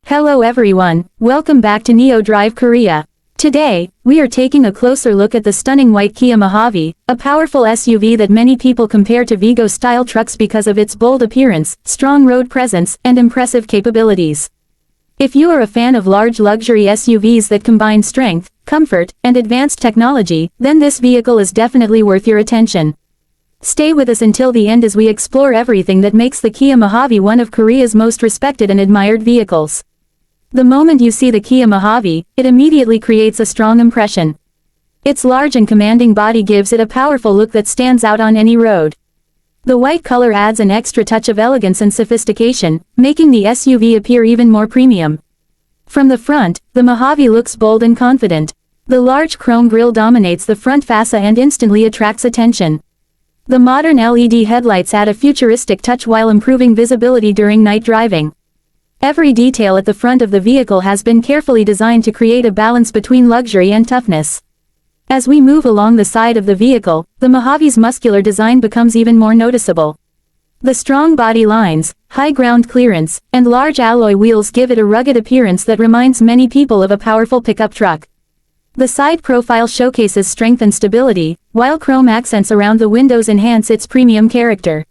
Hello everyone, welcome back to Neo Drive Korea. Today, we are taking a closer look at the stunning white Kia Mohave, a powerful SUV that many people compare to Vigo-style trucks because of its bold appearance, strong road presence, and impressive capabilities. If you are a fan of large luxury SUVs that combine strength, comfort, and advanced technology, then this vehicle is definitely worth your attention. Stay with us until the end as we explore everything that makes the Kia Mohave one of Korea's most respected and admired vehicles. The moment you see the Kia Mohave, it immediately creates a strong impression. Its large and commanding body gives it a powerful look that stands out on any road. The white color adds an extra touch of elegance and sophistication, making the SUV appear even more premium. From the front, the Mohave looks bold and confident. The large chrome grille dominates the front fascia and instantly attracts attention. The modern LED headlights add a futuristic touch while improving visibility during night driving. Every detail at the front of the vehicle has been carefully designed to create a balance between luxury and toughness. As we move along the side of the vehicle, the Mohave's muscular design becomes even more noticeable. The strong body lines, high ground clearance, and large alloy wheels give it a rugged appearance that reminds many people of a powerful pickup truck. The side profile showcases strength and stability, while chrome accents around the windows enhance its premium character.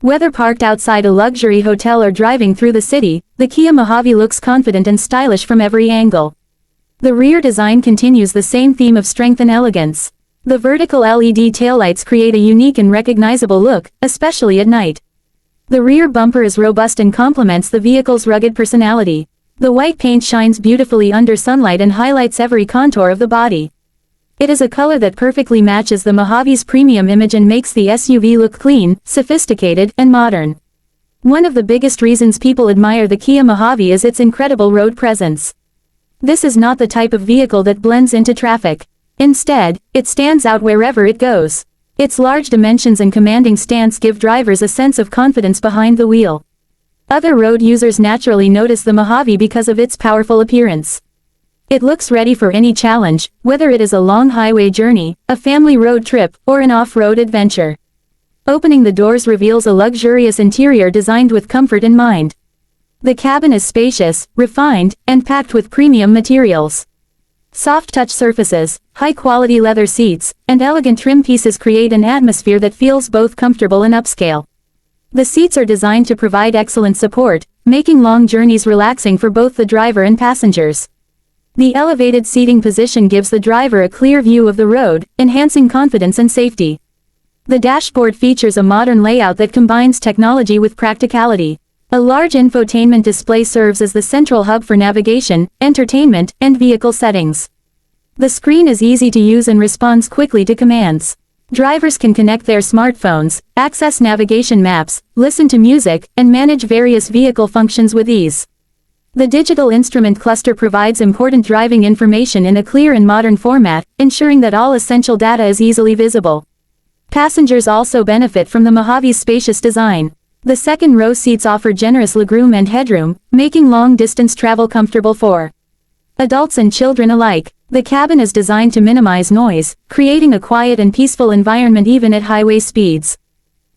Whether parked outside a luxury hotel or driving through the city, the Kia Mohave looks confident and stylish from every angle. The rear design continues the same theme of strength and elegance. The vertical LED taillights create a unique and recognizable look, especially at night. The rear bumper is robust and complements the vehicle's rugged personality. The white paint shines beautifully under sunlight and highlights every contour of the body. It is a color that perfectly matches the Mohave's premium image and makes the SUV look clean, sophisticated, and modern. One of the biggest reasons people admire the Kia Mohave is its incredible road presence. This is not the type of vehicle that blends into traffic. Instead, it stands out wherever it goes. Its large dimensions and commanding stance give drivers a sense of confidence behind the wheel. Other road users naturally notice the Mohave because of its powerful appearance. It looks ready for any challenge, whether it is a long highway journey, a family road trip, or an off-road adventure. Opening the doors reveals a luxurious interior designed with comfort in mind. The cabin is spacious, refined, and packed with premium materials. Soft touch surfaces, high-quality leather seats, and elegant trim pieces create an atmosphere that feels both comfortable and upscale. The seats are designed to provide excellent support, making long journeys relaxing for both the driver and passengers. The elevated seating position gives the driver a clear view of the road, enhancing confidence and safety. The dashboard features a modern layout that combines technology with practicality. A large infotainment display serves as the central hub for navigation, entertainment, and vehicle settings. The screen is easy to use and responds quickly to commands. Drivers can connect their smartphones, access navigation maps, listen to music, and manage various vehicle functions with ease. The digital instrument cluster provides important driving information in a clear and modern format, ensuring that all essential data is easily visible. Passengers also benefit from the Mohave's spacious design. The second-row seats offer generous legroom and headroom, making long-distance travel comfortable for adults and children alike. The cabin is designed to minimize noise, creating a quiet and peaceful environment even at highway speeds.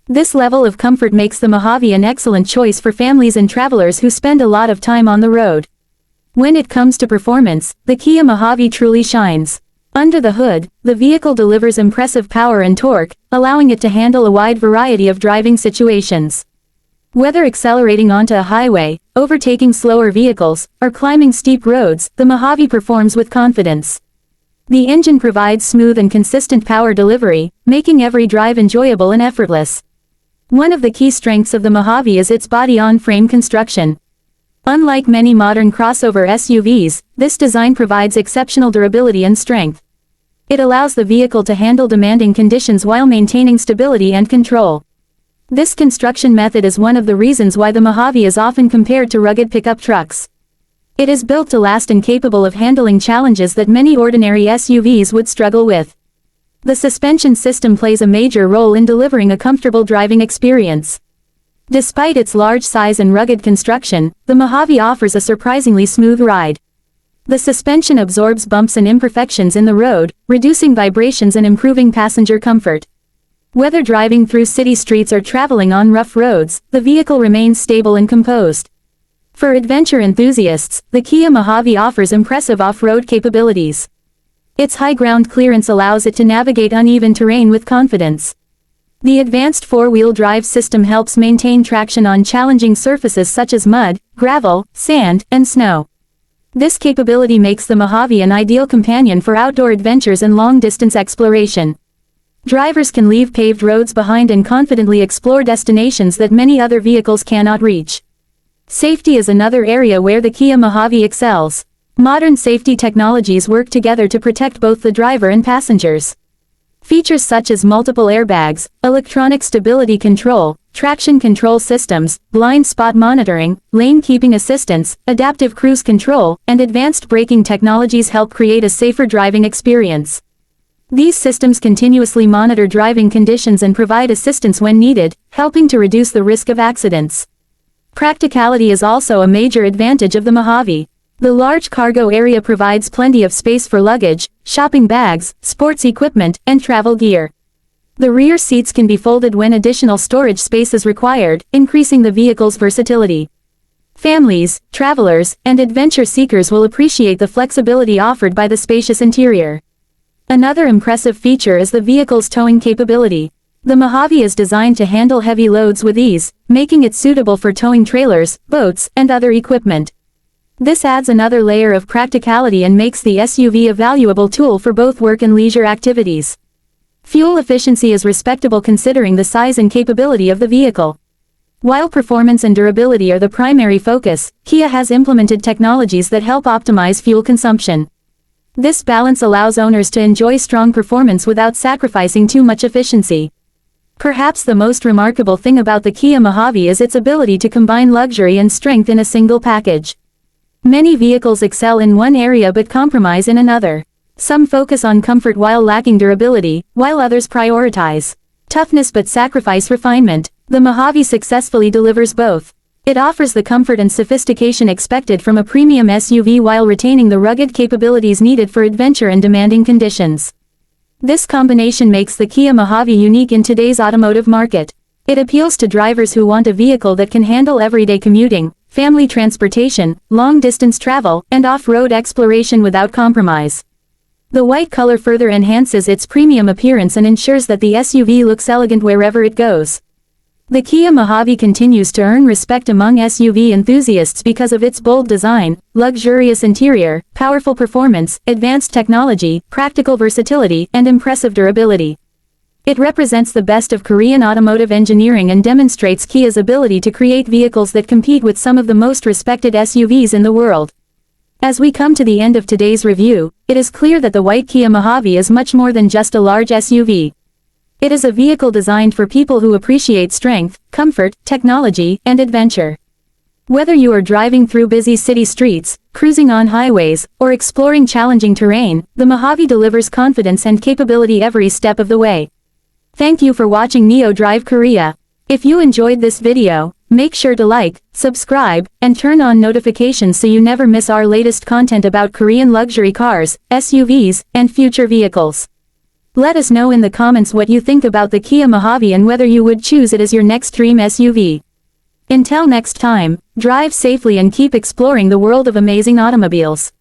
This level of comfort makes the Mohave an excellent choice for families and travelers who spend a lot of time on the road. When it comes to performance, the Kia Mohave truly shines. Under the hood, the vehicle delivers impressive power and torque, allowing it to handle a wide variety of driving situations. Whether accelerating onto a highway, overtaking slower vehicles, or climbing steep roads, the Mohave performs with confidence. The engine provides smooth and consistent power delivery, making every drive enjoyable and effortless. One of the key strengths of the Mohave is its body-on-frame construction. Unlike many modern crossover SUVs, this design provides exceptional durability and strength. It allows the vehicle to handle demanding conditions while maintaining stability and control. This construction method is one of the reasons why the Mohave is often compared to rugged pickup trucks. It is built to last and capable of handling challenges that many ordinary SUVs would struggle with. The suspension system plays a major role in delivering a comfortable driving experience. Despite its large size and rugged construction, the Mohave offers a surprisingly smooth ride. The suspension absorbs bumps and imperfections in the road, reducing vibrations and improving passenger comfort. Whether driving through city streets or traveling on rough roads, the vehicle remains stable and composed. For adventure enthusiasts, the Kia Mohave offers impressive off-road capabilities. Its high ground clearance allows it to navigate uneven terrain with confidence. The advanced four-wheel drive system helps maintain traction on challenging surfaces such as mud, gravel, sand, and snow. This capability makes the Mohave an ideal companion for outdoor adventures and long-distance exploration. Drivers can leave paved roads behind and confidently explore destinations that many other vehicles cannot reach. Safety is another area where the Kia Mohave excels. Modern safety technologies work together to protect both the driver and passengers. Features such as multiple airbags, electronic stability control, traction control systems, blind spot monitoring, lane keeping assistance, adaptive cruise control, and advanced braking technologies help create a safer driving experience. These systems continuously monitor driving conditions and provide assistance when needed, helping to reduce the risk of accidents. Practicality is also a major advantage of the Mohave. The large cargo area provides plenty of space for luggage, shopping bags, sports equipment, and travel gear. The rear seats can be folded when additional storage space is required, increasing the vehicle's versatility. Families, travelers, and adventure seekers will appreciate the flexibility offered by the spacious interior. Another impressive feature is the vehicle's towing capability. The Mohave is designed to handle heavy loads with ease, making it suitable for towing trailers, boats, and other equipment. This adds another layer of practicality and makes the SUV a valuable tool for both work and leisure activities. Fuel efficiency is respectable considering the size and capability of the vehicle. While performance and durability are the primary focus, Kia has implemented technologies that help optimize fuel consumption. This balance allows owners to enjoy strong performance without sacrificing too much efficiency. Perhaps the most remarkable thing about the Kia Mohave is its ability to combine luxury and strength in a single package. Many vehicles excel in one area but compromise in another. Some focus on comfort while lacking durability, while others prioritize toughness but sacrifice refinement. The Mohave successfully delivers both. It offers the comfort and sophistication expected from a premium SUV while retaining the rugged capabilities needed for adventure and demanding conditions. This combination makes the Kia Mohave unique in today's automotive market. It appeals to drivers who want a vehicle that can handle everyday commuting, family transportation, long-distance travel, and off-road exploration without compromise. The white color further enhances its premium appearance and ensures that the SUV looks elegant wherever it goes. The Kia Mohave continues to earn respect among SUV enthusiasts because of its bold design, luxurious interior, powerful performance, advanced technology, practical versatility, and impressive durability. It represents the best of Korean automotive engineering and demonstrates Kia's ability to create vehicles that compete with some of the most respected SUVs in the world. As we come to the end of today's review, it is clear that the white Kia Mohave is much more than just a large SUV. It is a vehicle designed for people who appreciate strength, comfort, technology, and adventure. Whether you are driving through busy city streets, cruising on highways, or exploring challenging terrain, the Mohave delivers confidence and capability every step of the way. Thank you for watching Neo Drive Korea. If you enjoyed this video, make sure to like, subscribe, and turn on notifications so you never miss our latest content about Korean luxury cars, SUVs, and future vehicles. Let us know in the comments what you think about the Kia Mohave and whether you would choose it as your next dream SUV. Until next time, drive safely and keep exploring the world of amazing automobiles.